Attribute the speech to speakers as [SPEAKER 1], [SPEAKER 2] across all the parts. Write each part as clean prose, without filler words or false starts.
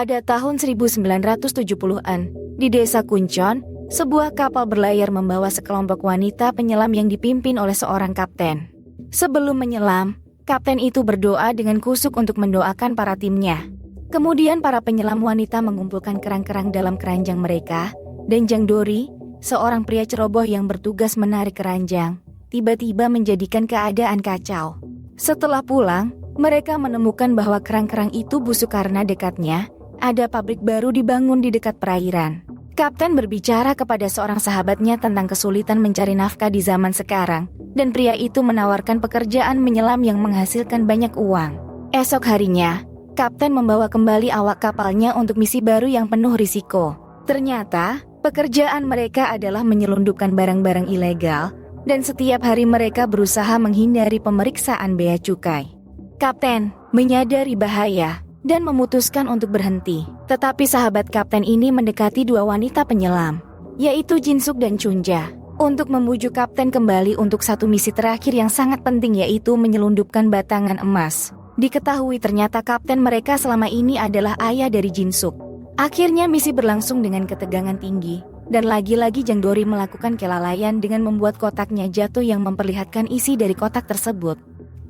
[SPEAKER 1] Pada tahun 1970-an, di desa Kuncon, sebuah kapal berlayar membawa sekelompok wanita penyelam yang dipimpin oleh seorang kapten. Sebelum menyelam, kapten itu berdoa dengan kusuk untuk mendoakan para timnya. Kemudian para penyelam wanita mengumpulkan kerang-kerang dalam keranjang mereka, dan Jang Dori, seorang pria ceroboh yang bertugas menarik keranjang, tiba-tiba menjadikan keadaan kacau. Setelah pulang, mereka menemukan bahwa kerang-kerang itu busuk karena dekatnya ada pabrik baru dibangun di dekat perairan. Kapten berbicara kepada seorang sahabatnya tentang kesulitan mencari nafkah di zaman sekarang, dan pria itu menawarkan pekerjaan menyelam yang menghasilkan banyak uang. Esok harinya, kapten membawa kembali awak kapalnya untuk misi baru yang penuh risiko. Ternyata, pekerjaan mereka adalah menyelundupkan barang-barang ilegal, dan setiap hari mereka berusaha menghindari pemeriksaan bea cukai. Kapten menyadari bahaya dan memutuskan untuk berhenti. Tetapi sahabat kapten ini mendekati dua wanita penyelam, yaitu Jinsuk dan Chunja, untuk membujuk kapten kembali untuk satu misi terakhir yang sangat penting, yaitu menyelundupkan batangan emas. Diketahui ternyata kapten mereka selama ini adalah ayah dari Jinsuk. Akhirnya misi berlangsung dengan ketegangan tinggi, dan lagi-lagi Jang Dori melakukan kelalaian dengan membuat kotaknya jatuh yang memperlihatkan isi dari kotak tersebut.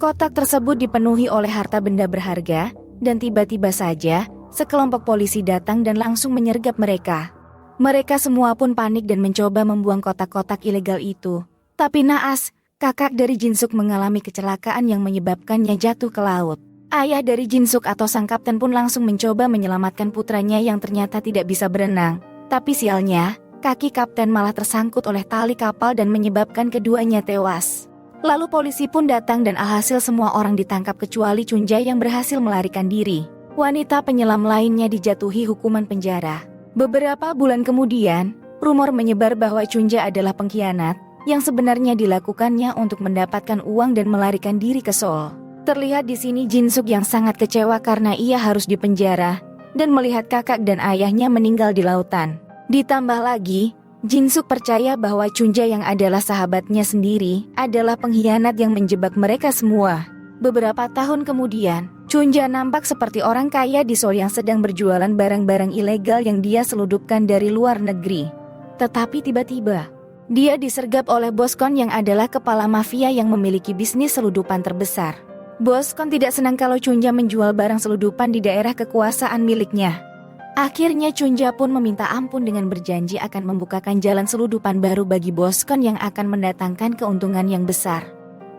[SPEAKER 1] Kotak tersebut dipenuhi oleh harta benda berharga, dan tiba-tiba saja, sekelompok polisi datang dan langsung menyergap mereka. Mereka semua pun panik dan mencoba membuang kotak-kotak ilegal itu. Tapi naas, kakak dari Jinsuk mengalami kecelakaan yang menyebabkannya jatuh ke laut. Ayah dari Jinsuk atau sang kapten pun langsung mencoba menyelamatkan putranya yang ternyata tidak bisa berenang. Tapi sialnya, kaki kapten malah tersangkut oleh tali kapal dan menyebabkan keduanya tewas. Lalu polisi pun datang dan alhasil semua orang ditangkap kecuali Chunja yang berhasil melarikan diri. Wanita penyelam lainnya dijatuhi hukuman penjara. Beberapa bulan kemudian, rumor menyebar bahwa Chunja adalah pengkhianat yang sebenarnya dilakukannya untuk mendapatkan uang dan melarikan diri ke Seoul. Terlihat di sini Jinsuk yang sangat kecewa karena ia harus dipenjara dan melihat kakak dan ayahnya meninggal di lautan. Ditambah lagi, Jinsuk percaya bahwa Chunja yang adalah sahabatnya sendiri adalah pengkhianat yang menjebak mereka semua. Beberapa tahun kemudian, Chunja nampak seperti orang kaya di Seoul yang sedang berjualan barang-barang ilegal yang dia seludupkan dari luar negeri. Tetapi tiba-tiba, dia disergap oleh Bos Kon yang adalah kepala mafia yang memiliki bisnis seludupan terbesar. Bos Kon tidak senang kalau Chunja menjual barang seludupan di daerah kekuasaan miliknya. Akhirnya Chunja pun meminta ampun dengan berjanji akan membukakan jalan seludupan baru bagi Bos Kon yang akan mendatangkan keuntungan yang besar.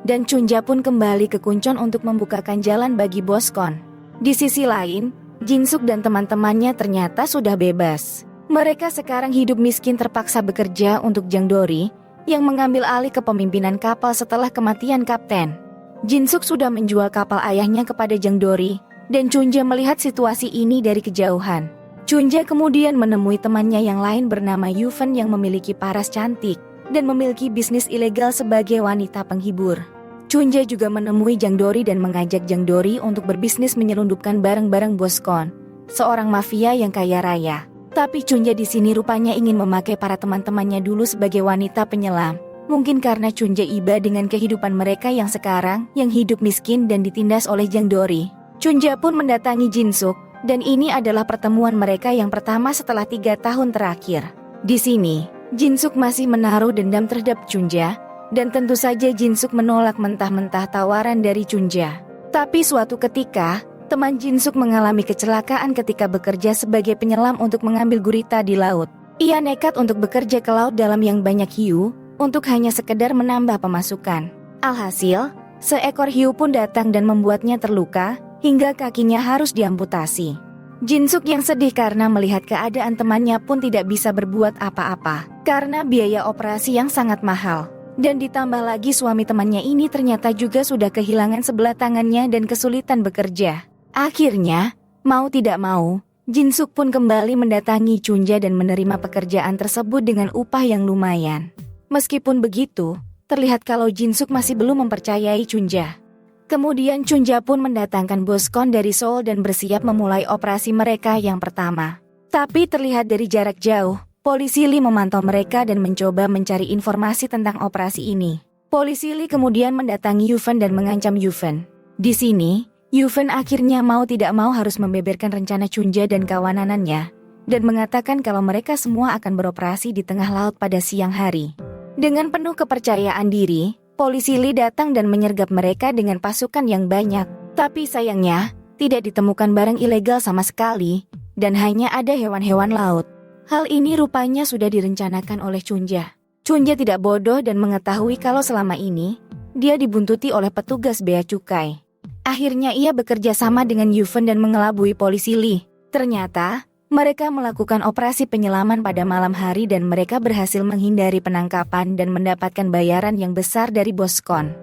[SPEAKER 1] Dan Chunja pun kembali ke Kuncon untuk membukakan jalan bagi Bos Kon. Di sisi lain, Jinsuk dan teman-temannya ternyata sudah bebas. Mereka sekarang hidup miskin terpaksa bekerja untuk Jang Dori yang mengambil alih kepemimpinan kapal setelah kematian kapten. Jinsuk sudah menjual kapal ayahnya kepada Jang Dori dan Chunja melihat situasi ini dari kejauhan. Chunja kemudian menemui temannya yang lain bernama Yufen yang memiliki paras cantik dan memiliki bisnis ilegal sebagai wanita penghibur. Chunja juga menemui Jang Dori dan mengajak Jang Dori untuk berbisnis menyelundupkan barang-barang Bos Kon, seorang mafia yang kaya raya. Tapi Chunja di sini rupanya ingin memakai para teman-temannya dulu sebagai wanita penyelam. Mungkin karena Chunja iba dengan kehidupan mereka yang sekarang yang hidup miskin dan ditindas oleh Jang Dori. Chunja pun mendatangi Jinsuk. Dan ini adalah pertemuan mereka yang pertama setelah 3 tahun terakhir. Di sini, Jinsuk masih menaruh dendam terhadap Chunja, dan tentu saja Jinsuk menolak mentah-mentah tawaran dari Chunja. Tapi suatu ketika, teman Jinsuk mengalami kecelakaan ketika bekerja sebagai penyelam untuk mengambil gurita di laut. Ia nekat untuk bekerja ke laut dalam yang banyak hiu, untuk hanya sekedar menambah pemasukan. Alhasil, seekor hiu pun datang dan membuatnya terluka, hingga kakinya harus diamputasi. Jinsuk yang sedih karena melihat keadaan temannya pun tidak bisa berbuat apa-apa, karena biaya operasi yang sangat mahal. Dan ditambah lagi suami temannya ini ternyata juga sudah kehilangan sebelah tangannya dan kesulitan bekerja. Akhirnya, mau tidak mau, Jinsuk pun kembali mendatangi Chunja dan menerima pekerjaan tersebut dengan upah yang lumayan. Meskipun begitu, terlihat kalau Jinsuk masih belum mempercayai Chunja. Kemudian Chunja pun mendatangkan Bos Kon dari Seoul dan bersiap memulai operasi mereka yang pertama. Tapi terlihat dari jarak jauh, polisi Lee memantau mereka dan mencoba mencari informasi tentang operasi ini. Polisi Lee kemudian mendatangi Yufen dan mengancam Yufen. Di sini, Yufen akhirnya mau tidak mau harus membeberkan rencana Chunja dan kawananannya, dan mengatakan kalau mereka semua akan beroperasi di tengah laut pada siang hari. Dengan penuh kepercayaan diri, polisi Lee datang dan menyergap mereka dengan pasukan yang banyak. Tapi sayangnya, tidak ditemukan barang ilegal sama sekali, dan hanya ada hewan-hewan laut. Hal ini rupanya sudah direncanakan oleh Chunja. Chunja tidak bodoh dan mengetahui kalau selama ini, dia dibuntuti oleh petugas bea cukai. Akhirnya ia bekerja sama dengan Yufen dan mengelabui polisi Lee. Ternyata, mereka melakukan operasi penyelaman pada malam hari dan mereka berhasil menghindari penangkapan dan mendapatkan bayaran yang besar dari Boskon.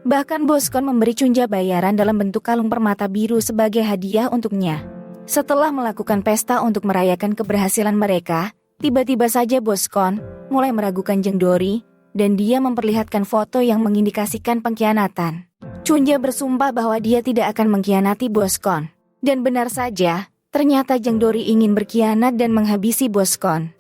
[SPEAKER 1] Bahkan Boskon memberi Chunja bayaran dalam bentuk kalung permata biru sebagai hadiah untuknya. Setelah melakukan pesta untuk merayakan keberhasilan mereka, tiba-tiba saja Boskon mulai meragukan Jeng Dori, dan dia memperlihatkan foto yang mengindikasikan pengkhianatan. Chunja bersumpah bahwa dia tidak akan mengkhianati Boskon. Dan benar saja, ternyata Jeng Dori ingin berkhianat dan menghabisi Boskon.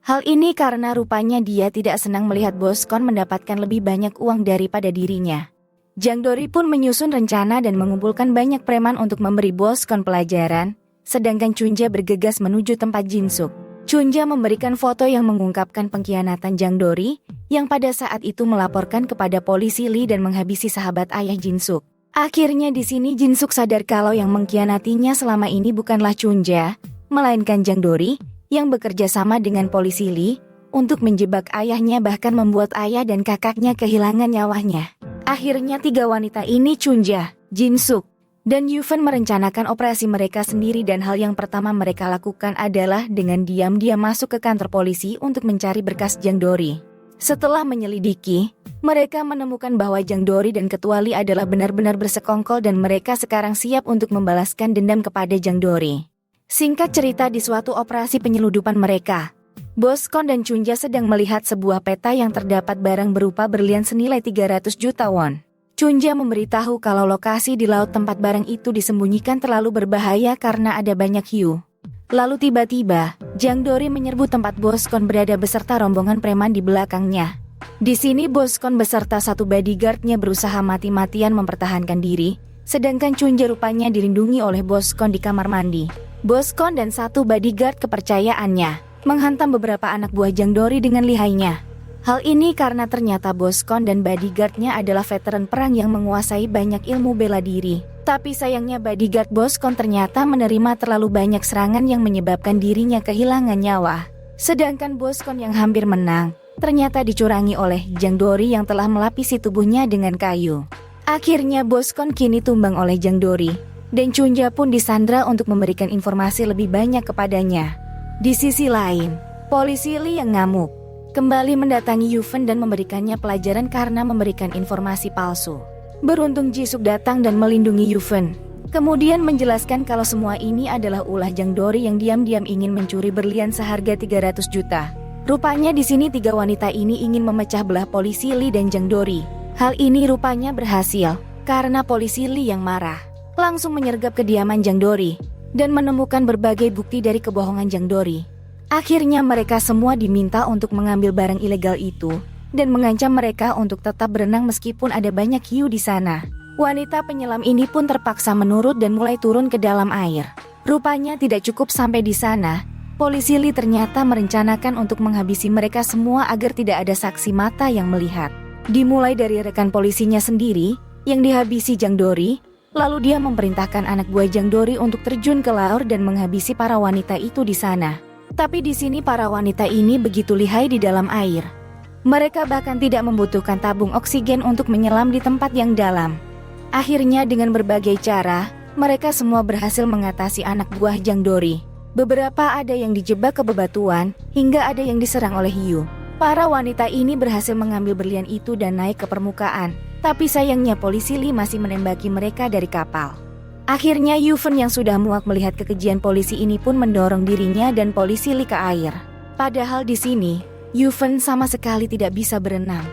[SPEAKER 1] Hal ini karena rupanya dia tidak senang melihat Boskon mendapatkan lebih banyak uang daripada dirinya. Jeng Dori pun menyusun rencana dan mengumpulkan banyak preman untuk memberi Boskon pelajaran, sedangkan Chunja bergegas menuju tempat Jinsuk. Chunja memberikan foto yang mengungkapkan pengkhianatan Jeng Dori, yang pada saat itu melaporkan kepada polisi Lee dan menghabisi sahabat ayah Jinsuk. Akhirnya di sini Jinsuk sadar kalau yang mengkhianatinya selama ini bukanlah Chunja, melainkan Jeng Dori, yang bekerja sama dengan polisi Lee, untuk menjebak ayahnya bahkan membuat ayah dan kakaknya kehilangan nyawanya. Akhirnya tiga wanita ini Chunja, Jinsuk, dan Yufen merencanakan operasi mereka sendiri dan hal yang pertama mereka lakukan adalah dengan diam-diam masuk ke kantor polisi untuk mencari berkas Jeng Dori. Setelah menyelidiki, mereka menemukan bahwa Jeng Dori dan Ketua Lee adalah benar-benar bersekongkol dan mereka sekarang siap untuk membalaskan dendam kepada Jeng Dori. Singkat cerita di suatu operasi penyeludupan mereka, Boskon dan Chunja sedang melihat sebuah peta yang terdapat barang berupa berlian senilai 300 juta won. Chunja memberitahu kalau lokasi di laut tempat barang itu disembunyikan terlalu berbahaya karena ada banyak hiu. Lalu tiba-tiba, Jeng Dori menyerbu tempat Boskon berada beserta rombongan preman di belakangnya. Di sini Boskon beserta satu bodyguardnya berusaha mati-matian mempertahankan diri, sedangkan Chunja rupanya dilindungi oleh Boskon di kamar mandi. Boskon dan satu bodyguard kepercayaannya menghantam beberapa anak buah Jeng Dori dengan lihainya. Hal ini karena ternyata Boskon dan bodyguardnya adalah veteran perang yang menguasai banyak ilmu bela diri. Tapi sayangnya bodyguard Boskon ternyata menerima terlalu banyak serangan yang menyebabkan dirinya kehilangan nyawa. Sedangkan Boskon yang hampir menang, ternyata dicurangi oleh Jeng Dori yang telah melapisi tubuhnya dengan kayu. Akhirnya Boskon kini tumbang oleh Jeng Dori, dan Chunja pun disandra untuk memberikan informasi lebih banyak kepadanya. Di sisi lain, polisi Lee yang ngamuk kembali mendatangi Yufen dan memberikannya pelajaran karena memberikan informasi palsu. Beruntung Jisuk datang dan melindungi Yufen. Kemudian menjelaskan kalau semua ini adalah ulah Jeng Dori yang diam-diam ingin mencuri berlian seharga 300 juta. Rupanya di sini tiga wanita ini ingin memecah belah polisi Lee dan Jeng Dori. Hal ini rupanya berhasil karena polisi Lee yang marah langsung menyergap kediaman Jeng Dori dan menemukan berbagai bukti dari kebohongan Jeng Dori. Akhirnya mereka semua diminta untuk mengambil barang ilegal itu dan mengancam mereka untuk tetap berenang meskipun ada banyak hiu di sana. Wanita penyelam ini pun terpaksa menurut dan mulai turun ke dalam air. Rupanya tidak cukup sampai di sana. Polisi Lee ternyata merencanakan untuk menghabisi mereka semua agar tidak ada saksi mata yang melihat. Dimulai dari rekan polisinya sendiri yang dihabisi Jeng Dori, lalu dia memerintahkan anak buah Jeng Dori untuk terjun ke laut dan menghabisi para wanita itu di sana. Tapi di sini para wanita ini begitu lihai di dalam air. Mereka bahkan tidak membutuhkan tabung oksigen untuk menyelam di tempat yang dalam. Akhirnya dengan berbagai cara, mereka semua berhasil mengatasi anak buah Jeng Dori. Beberapa ada yang dijebak ke bebatuan, hingga ada yang diserang oleh hiu. Para wanita ini berhasil mengambil berlian itu dan naik ke permukaan. Tapi sayangnya polisi Lee masih menembaki mereka dari kapal. Akhirnya Yufen yang sudah muak melihat kekejian polisi ini pun mendorong dirinya dan polisi Lee ke air. Padahal di sini, Yufen sama sekali tidak bisa berenang.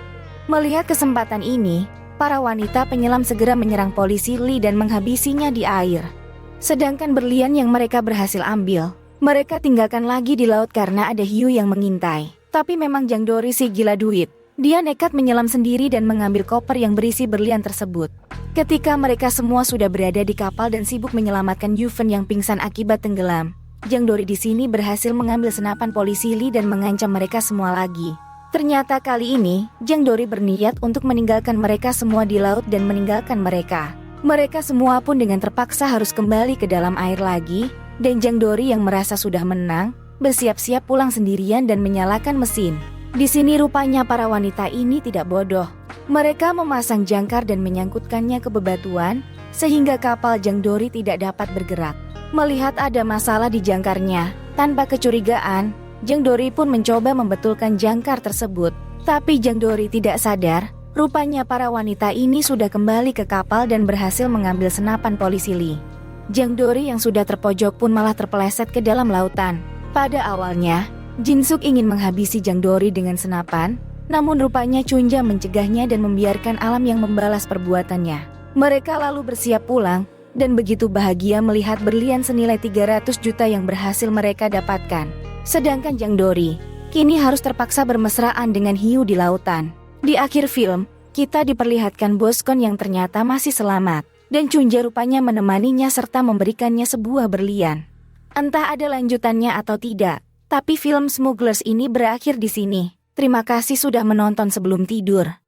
[SPEAKER 1] Melihat kesempatan ini, para wanita penyelam segera menyerang polisi Lee dan menghabisinya di air. Sedangkan berlian yang mereka berhasil ambil, mereka tinggalkan lagi di laut karena ada hiu yang mengintai. Tapi memang Jeng Dori si gila duit. Dia nekat menyelam sendiri dan mengambil koper yang berisi berlian tersebut. Ketika mereka semua sudah berada di kapal dan sibuk menyelamatkan Yuven yang pingsan akibat tenggelam, Jang Dori di sini berhasil mengambil senapan polisi Lee dan mengancam mereka semua lagi. Ternyata kali ini, Jang Dori berniat untuk meninggalkan mereka semua di laut dan meninggalkan mereka. Mereka semua pun dengan terpaksa harus kembali ke dalam air lagi, dan Jang Dori yang merasa sudah menang, bersiap-siap pulang sendirian dan menyalakan mesin. Di sini rupanya para wanita ini tidak bodoh. Mereka memasang jangkar dan menyangkutkannya ke bebatuan, sehingga kapal Jang Dori tidak dapat bergerak. Melihat ada masalah di jangkarnya, tanpa kecurigaan, Jang Dori pun mencoba membetulkan jangkar tersebut. Tapi Jang Dori tidak sadar, rupanya para wanita ini sudah kembali ke kapal dan berhasil mengambil senapan polisi Lee. Jang Dori yang sudah terpojok pun malah terpeleset ke dalam lautan. Pada awalnya, Jin Suk ingin menghabisi Jang Dori dengan senapan, namun rupanya Chunja mencegahnya dan membiarkan alam yang membalas perbuatannya. Mereka lalu bersiap pulang, dan begitu bahagia melihat berlian senilai 300 juta yang berhasil mereka dapatkan. Sedangkan Jang Dori, kini harus terpaksa bermesraan dengan hiu di lautan. Di akhir film, kita diperlihatkan Boskon yang ternyata masih selamat, dan Chunja rupanya menemaninya serta memberikannya sebuah berlian. Entah ada lanjutannya atau tidak, tapi film Smugglers ini berakhir di sini. Terima kasih sudah menonton sebelum tidur.